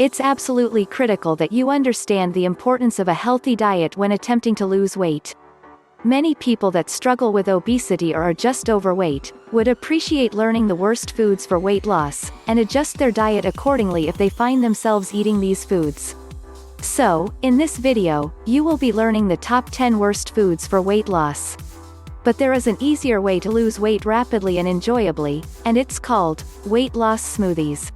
It's absolutely critical that you understand the importance of a healthy diet when attempting to lose weight. Many people that struggle with obesity or are just overweight would appreciate learning the worst foods for weight loss, and adjust their diet accordingly if they find themselves eating these foods. So, in this video, you will be learning the top 10 worst foods for weight loss. But there is an easier way to lose weight rapidly and enjoyably, and it's called weight loss smoothies.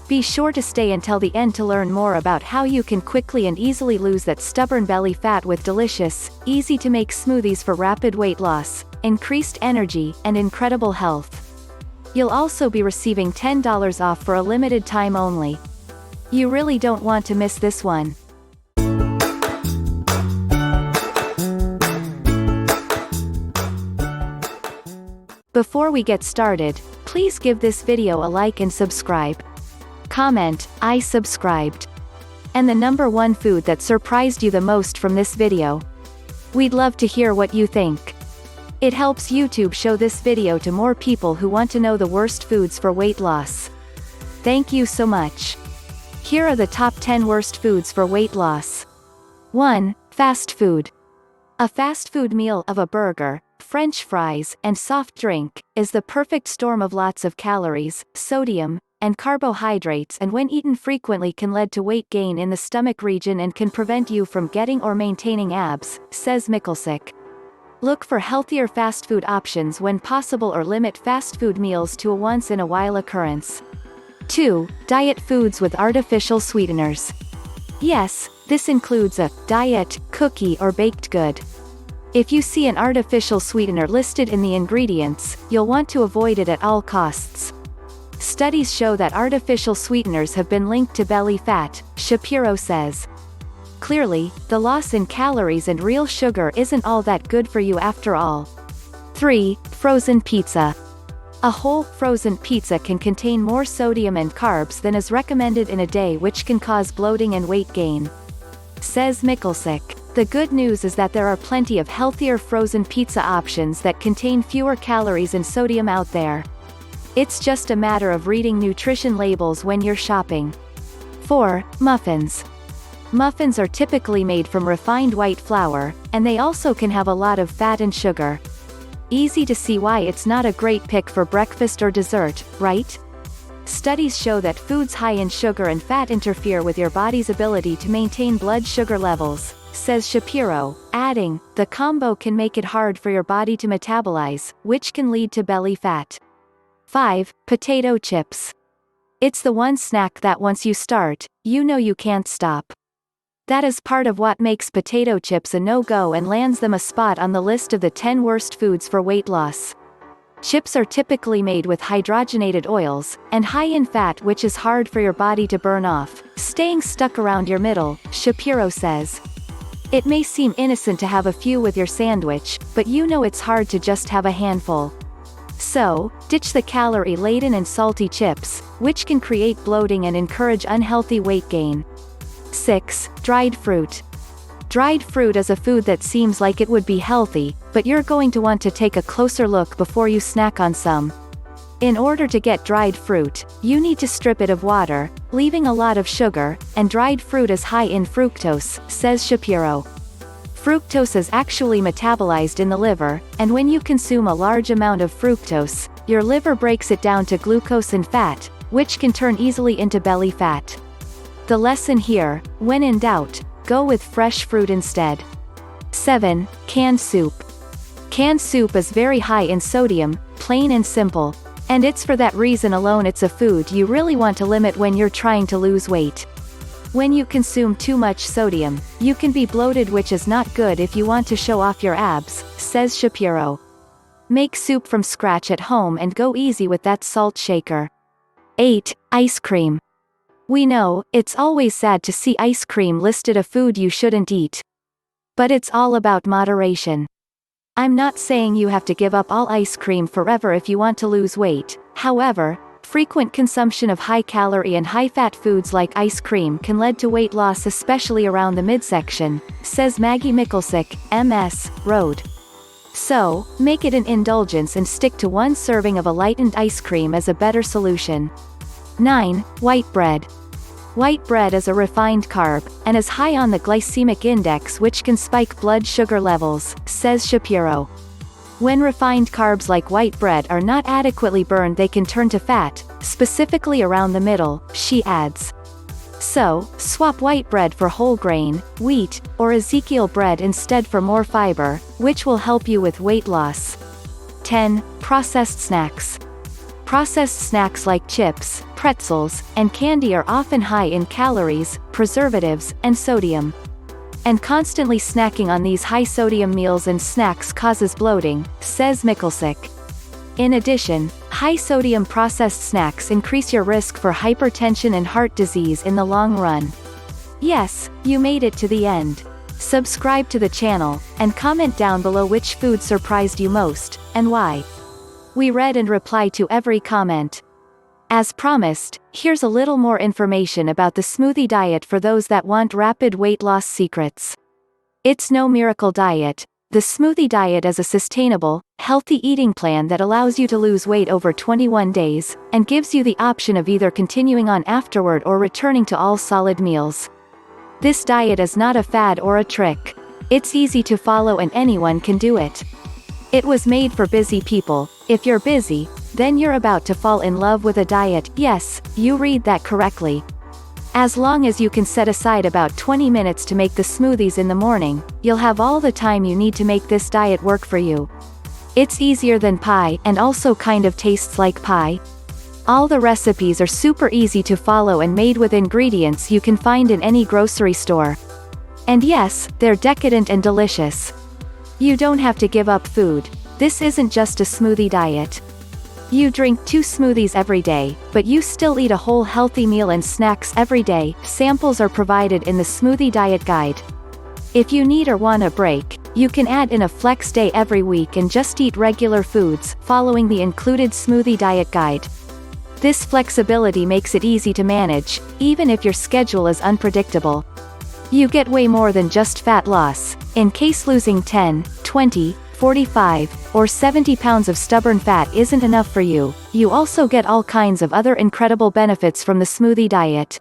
Be sure to stay until the end to learn more about how you can quickly and easily lose that stubborn belly fat with delicious, easy-to-make smoothies for rapid weight loss, increased energy, and incredible health. You'll also be receiving $10 off for a limited time only. You really don't want to miss this one. Before we get started, please give this video a like and subscribe. Comment, "I subscribed." And the number one food that surprised you the most from this video. We'd love to hear what you think. It helps YouTube show this video to more people who want to know the worst foods for weight loss. Thank you so much. Here are the top 10 worst foods for weight loss. 1. Fast food. A fast food meal of a burger, French fries, and soft drink is the perfect storm of lots of calories, sodium, and carbohydrates, and when eaten frequently can lead to weight gain in the stomach region and can prevent you from getting or maintaining abs, says Michalsick. Look for healthier fast food options when possible or limit fast food meals to a once-in-a-while occurrence. 2. Diet foods with artificial sweeteners. Yes, this includes a diet, cookie or baked good. If you see an artificial sweetener listed in the ingredients, you'll want to avoid it at all costs. Studies show that artificial sweeteners have been linked to belly fat, Shapiro says. Clearly, the loss in calories and real sugar isn't all that good for you after all. 3. Frozen pizza. A whole, frozen pizza can contain more sodium and carbs than is recommended in a day, which can cause bloating and weight gain. Says Michalsick. The good news is that there are plenty of healthier frozen pizza options that contain fewer calories and sodium out there. It's just a matter of reading nutrition labels when you're shopping. 4. Muffins. Muffins are typically made from refined white flour, and they also can have a lot of fat and sugar. Easy to see why it's not a great pick for breakfast or dessert, right? Studies show that foods high in sugar and fat interfere with your body's ability to maintain blood sugar levels, says Shapiro, adding, the combo can make it hard for your body to metabolize, which can lead to belly fat. 5. Potato chips. It's the one snack that once you start, you know you can't stop. That is part of what makes potato chips a no-go and lands them a spot on the list of the 10 worst foods for weight loss. Chips are typically made with hydrogenated oils, and high in fat, which is hard for your body to burn off, staying stuck around your middle, Shapiro says. It may seem innocent to have a few with your sandwich, but you know it's hard to just have a handful. So, ditch the calorie-laden and salty chips, which can create bloating and encourage unhealthy weight gain. 6. Dried fruit. Dried fruit is a food that seems like it would be healthy, but you're going to want to take a closer look before you snack on some. In order to get dried fruit, you need to strip it of water, leaving a lot of sugar, and dried fruit is high in fructose, says Shapiro. Fructose is actually metabolized in the liver, and when you consume a large amount of fructose, your liver breaks it down to glucose and fat, which can turn easily into belly fat. The lesson here, when in doubt, go with fresh fruit instead. 7. Canned soup. Canned soup is very high in sodium, plain and simple. And it's for that reason alone it's a food you really want to limit when you're trying to lose weight. When you consume too much sodium, you can be bloated, which is not good if you want to show off your abs, says Shapiro. Make soup from scratch at home and go easy with that salt shaker. 8. Ice cream. We know, it's always sad to see ice cream listed a food you shouldn't eat. But it's all about moderation. I'm not saying you have to give up all ice cream forever if you want to lose weight. However, frequent consumption of high-calorie and high-fat foods like ice cream can lead to weight loss, especially around the midsection, says Maggie Michalsick, MS, Road. So, make it an indulgence and stick to one serving of a lightened ice cream as a better solution. 9. White bread. White bread is a refined carb, and is high on the glycemic index, which can spike blood sugar levels, says Shapiro. When refined carbs like white bread are not adequately burned, they can turn to fat, specifically around the middle, she adds. So, swap white bread for whole grain, wheat, or Ezekiel bread instead for more fiber, which will help you with weight loss. 10. Processed snacks. Processed snacks like chips, pretzels, and candy are often high in calories, preservatives, and sodium. And constantly snacking on these high-sodium meals and snacks causes bloating, says Michalsick. In addition, high-sodium processed snacks increase your risk for hypertension and heart disease in the long run. Yes, you made it to the end. Subscribe to the channel, and comment down below which food surprised you most, and why. We read and reply to every comment. As promised, here's a little more information about the smoothie diet for those that want rapid weight loss secrets. It's no miracle diet. The smoothie diet is a sustainable, healthy eating plan that allows you to lose weight over 21 days, and gives you the option of either continuing on afterward or returning to all solid meals. This diet is not a fad or a trick. It's easy to follow and anyone can do it. It was made for busy people. If you're busy, then you're about to fall in love with a diet. Yes, you read that correctly. As long as you can set aside about 20 minutes to make the smoothies in the morning, you'll have all the time you need to make this diet work for you. It's easier than pie, and also kind of tastes like pie. All the recipes are super easy to follow and made with ingredients you can find in any grocery store. And yes, they're decadent and delicious. You don't have to give up food. This isn't just a smoothie diet. You drink 2 smoothies every day, but you still eat a whole healthy meal and snacks every day. Samples are provided in the Smoothie Diet Guide. If you need or want a break, you can add in a flex day every week and just eat regular foods, following the included Smoothie Diet Guide. This flexibility makes it easy to manage, even if your schedule is unpredictable. You get way more than just fat loss. In case losing 10, 20, 45, or 70 pounds of stubborn fat isn't enough for you, you also get all kinds of other incredible benefits from the smoothie diet.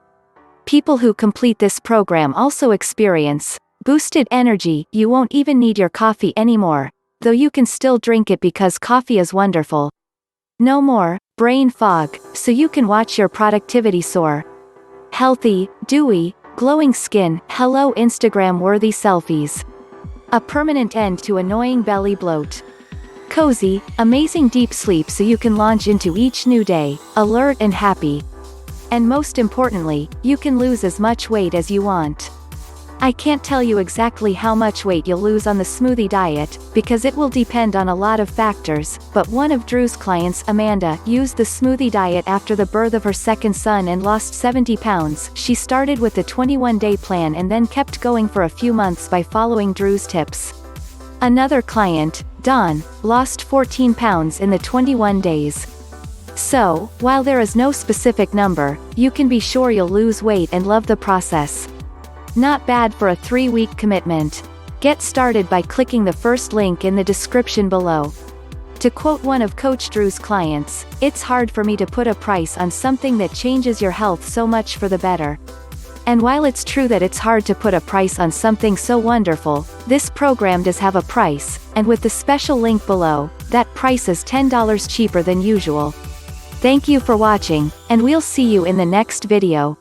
People who complete this program also experience boosted energy. You won't even need your coffee anymore, though you can still drink it because coffee is wonderful. No more brain fog, so you can watch your productivity soar. Healthy, dewy, glowing skin. Hello Instagram-worthy selfies. A permanent end to annoying belly bloat. Cozy, amazing deep sleep so you can launch into each new day, alert and happy. And most importantly, you can lose as much weight as you want. I can't tell you exactly how much weight you'll lose on the smoothie diet, because it will depend on a lot of factors, but one of Drew's clients, Amanda, used the smoothie diet after the birth of her second son and lost 70 pounds. She started with the 21-day plan and then kept going for a few months by following Drew's tips. Another client, Dawn, lost 14 pounds in the 21 days. So, while there is no specific number, you can be sure you'll lose weight and love the process. Not bad for a 3-week commitment. Get started by clicking the first link in the description below. To quote one of Coach Drew's clients, "It's hard for me to put a price on something that changes your health so much for the better." And while it's true that it's hard to put a price on something so wonderful, this program does have a price, and with the special link below, that price is $10 cheaper than usual. Thank you for watching, and we'll see you in the next video.